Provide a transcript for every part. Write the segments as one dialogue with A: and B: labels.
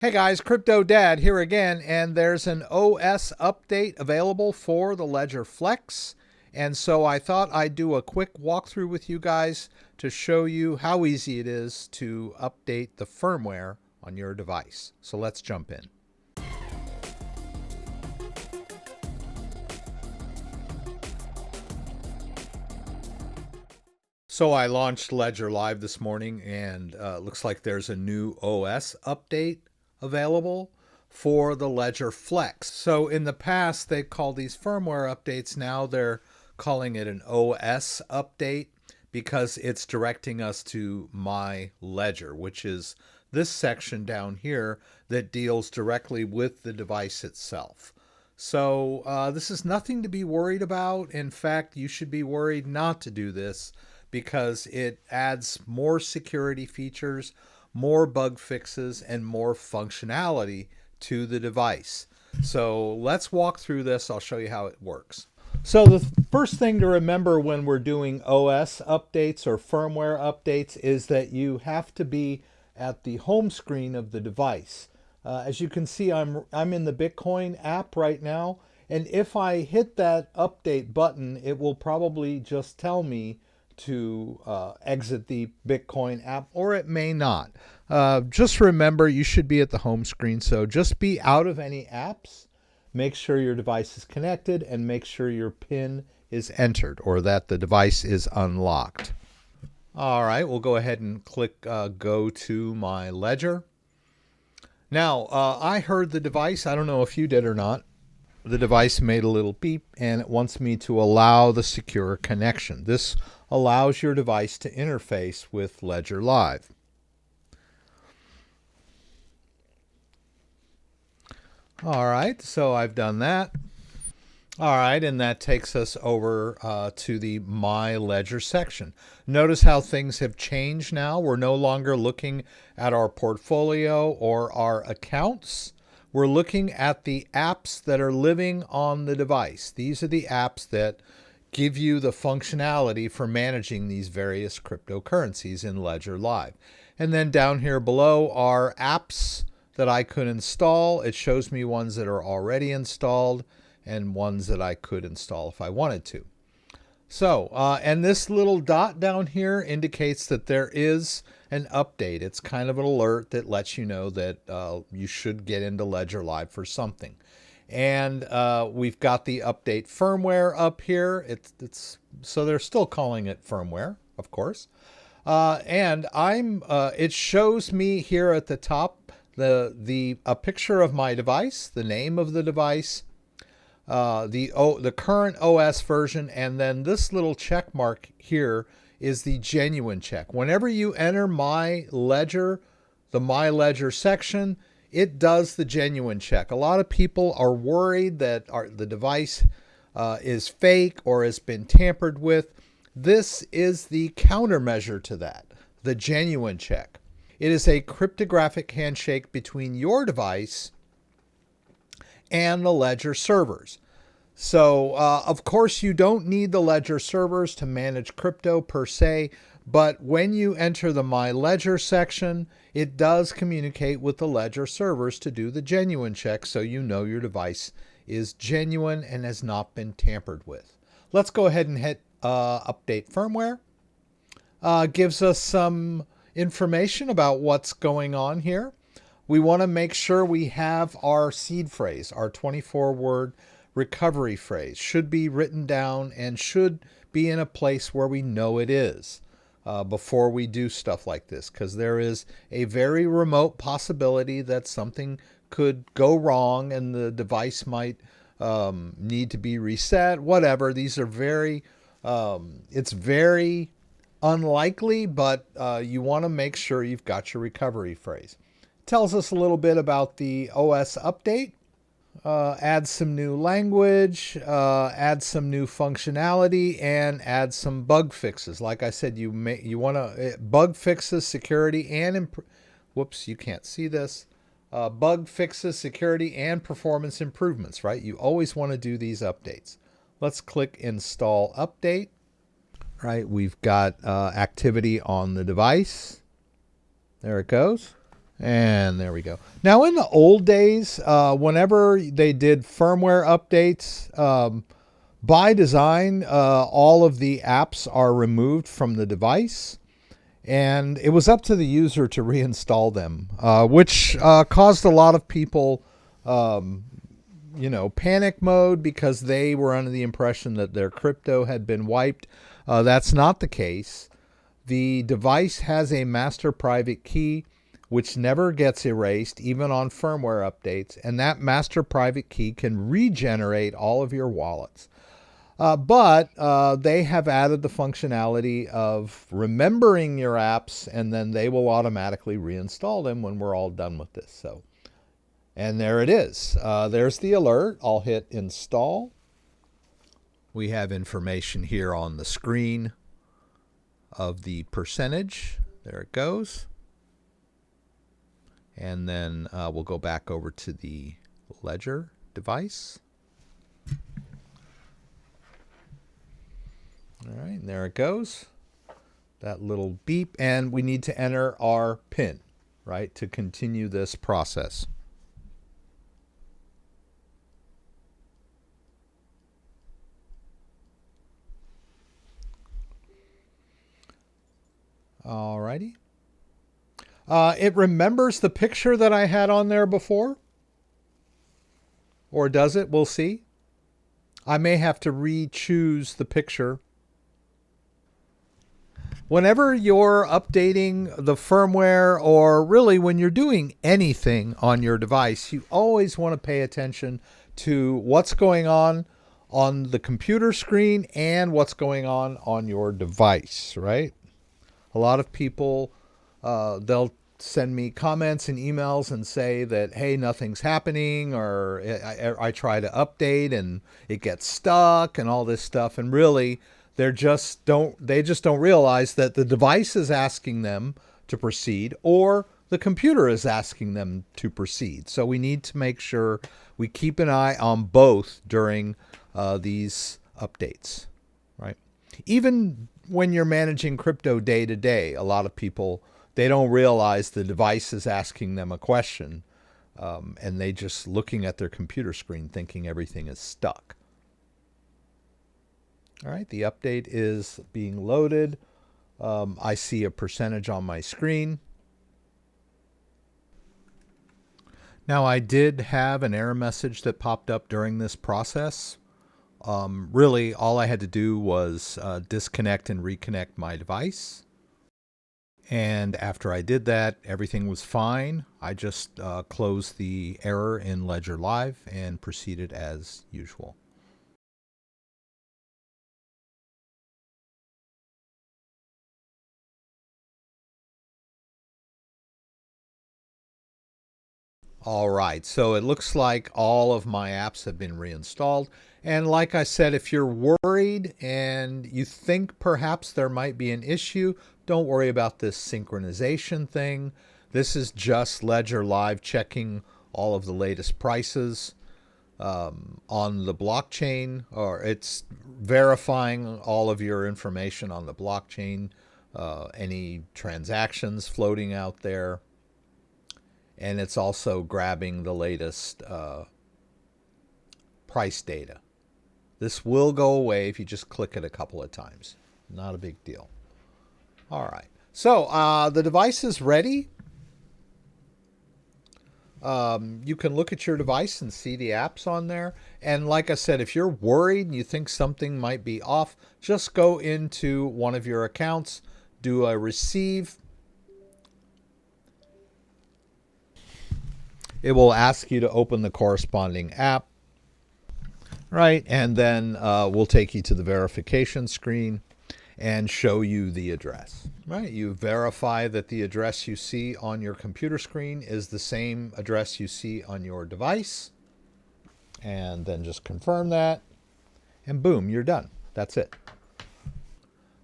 A: Hey guys, CryptoDad here again, and there's an OS update available for the Ledger Flex. And so I thought I'd do a quick walkthrough with you guys to show you how easy it is to update the firmware on your device. So let's jump in. So I launched Ledger Live this morning, and looks like there's a new OS update available for the Ledger Flex. So in the past, they called these firmware updates. Now they're calling it an OS update because it's directing us to My Ledger, which is this section down here that deals directly with the device itself. So this is nothing to be worried about. In fact, you should be worried not to do this because it adds more security features, more bug fixes, and more functionality to the device. So let's walk through this. I'll show you how it works. So the first thing to remember when we're doing OS updates or firmware updates is that you have to be at the home screen of the device. As you can see, I'm in the Bitcoin app right now, and if I hit that update button, it will probably just tell me to exit the Bitcoin app, or it may not. Just remember, you should be at the home screen, so just be out of any apps. Make sure your device is connected and make sure your PIN is entered or that the device is unlocked. All right, we'll go ahead and click Go to My Ledger. Now, I heard the device. I don't know if you did or not. The device made a little beep and it wants me to allow the secure connection. This allows your device to interface with Ledger Live. All right, so I've done that. All right, and that takes us over to the My Ledger section. Notice how things have changed now. We're no longer looking at our portfolio or our accounts. We're looking at the apps that are living on the device. These are the apps that give you the functionality for managing these various cryptocurrencies in Ledger Live. And then down here below are apps that I could install. It shows me ones that are already installed and ones that I could install if I wanted to. So, and this little dot down here indicates that there is an update. It's kind of an alert that lets you know that you should get into Ledger Live for something. And we've got the update firmware up here. So they're still calling it firmware, of course. And it shows me here at the top a picture of my device, the name of the device, the current OS version, and then this little check mark here is the genuine check. Whenever you enter My Ledger, the My Ledger section, it does the genuine check. A lot of people are worried that the device is fake or has been tampered with. This is the countermeasure to that, the genuine check. It is a cryptographic handshake between your device and the Ledger servers. So, of course, you don't need the Ledger servers to manage crypto per se, but when you enter the My Ledger section, it does communicate with the Ledger servers to do the genuine check so you know your device is genuine and has not been tampered with. Let's go ahead and hit Update Firmware. Gives us some information about what's going on here. We want to make sure we have our seed phrase, our 24-word recovery phrase. Should be written down and should be in a place where we know it is before we do stuff like this, because there is a very remote possibility that something could go wrong and the device might need to be reset, whatever. These are it's very unlikely, but you want to make sure you've got your recovery phrase. Tells us a little bit about the OS update. Add some new language, add some new functionality, and add some bug fixes. Like I said, you want to bug fixes, security, and whoops, you can't see this. Bug fixes, security, and performance improvements. Right? You always want to do these updates. Let's click Install Update. Right? We've got activity on the device. There it goes. And there we go. Now, in the old days, whenever they did firmware updates, by design, all of the apps are removed from the device. And it was up to the user to reinstall them, which caused a lot of people, panic mode because they were under the impression that their crypto had been wiped. That's not the case. The device has a master private key which never gets erased, even on firmware updates, and that master private key can regenerate all of your wallets. But they have added the functionality of remembering your apps, and then they will automatically reinstall them when we're all done with this. So, and there it is. There's the alert. I'll hit install. We have information here on the screen of the percentage. There it goes. And then we'll go back over to the ledger device. All right, and there it goes. That little beep, and we need to enter our PIN, right, to continue this process. All righty. It remembers the picture that I had on there before. Or does it? We'll see. I may have to re-choose the picture. Whenever you're updating the firmware, or really when you're doing anything on your device, you always want to pay attention to what's going on the computer screen and what's going on your device, right? A lot of people, they'll send me comments and emails and say that, hey, nothing's happening, or I try to update and it gets stuck and all this stuff. And really, they just don't realize that the device is asking them to proceed, or the computer is asking them to proceed. So we need to make sure we keep an eye on both during these updates, right? Even when you're managing crypto day to day, a lot of people, they don't realize the device is asking them a question, and they just looking at their computer screen thinking everything is stuck. All right, the update is being loaded. I see a percentage on my screen. Now, I did have an error message that popped up during this process. Really, all I had to do was disconnect and reconnect my device. And after I did that, everything was fine. I just closed the error in Ledger Live and proceeded as usual. All right, so it looks like all of my apps have been reinstalled. And like I said, if you're worried and you think perhaps there might be an issue, don't worry about this synchronization thing. This is just Ledger Live checking all of the latest prices on the blockchain, or it's verifying all of your information on the blockchain, any transactions floating out there. And it's also grabbing the latest price data. This will go away if you just click it a couple of times. Not a big deal. All right. So the device is ready. You can look at your device and see the apps on there. And like I said, if you're worried and you think something might be off, just go into one of your accounts, do a receive. It will ask you to open the corresponding app, right? And then we'll take you to the verification screen and show you the address, right? You verify that the address you see on your computer screen is the same address you see on your device, and then just confirm that, and boom, you're done. That's it.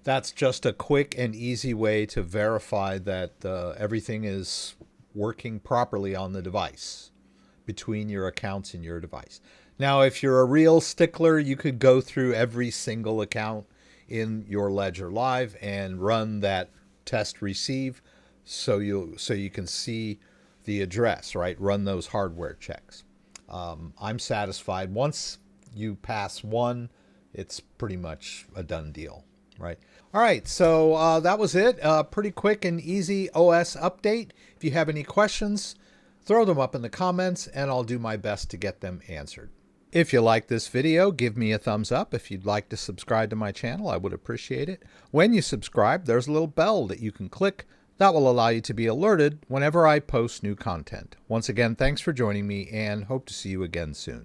A: That's just a quick and easy way to verify that everything is working properly on the device between your accounts and your device. Now, if you're a real stickler, you could go through every single account in your Ledger Live and run that test receive, so you can see the address, right? Run those hardware checks. I'm satisfied. Once you pass one, it's pretty much a done deal, right? All right, so that was it. Pretty quick and easy OS update. If you have any questions, throw them up in the comments and I'll do my best to get them answered. If you like this video, give me a thumbs up. If you'd like to subscribe to my channel, I would appreciate it. When you subscribe, there's a little bell that you can click. That will allow you to be alerted whenever I post new content. Once again, thanks for joining me and hope to see you again soon.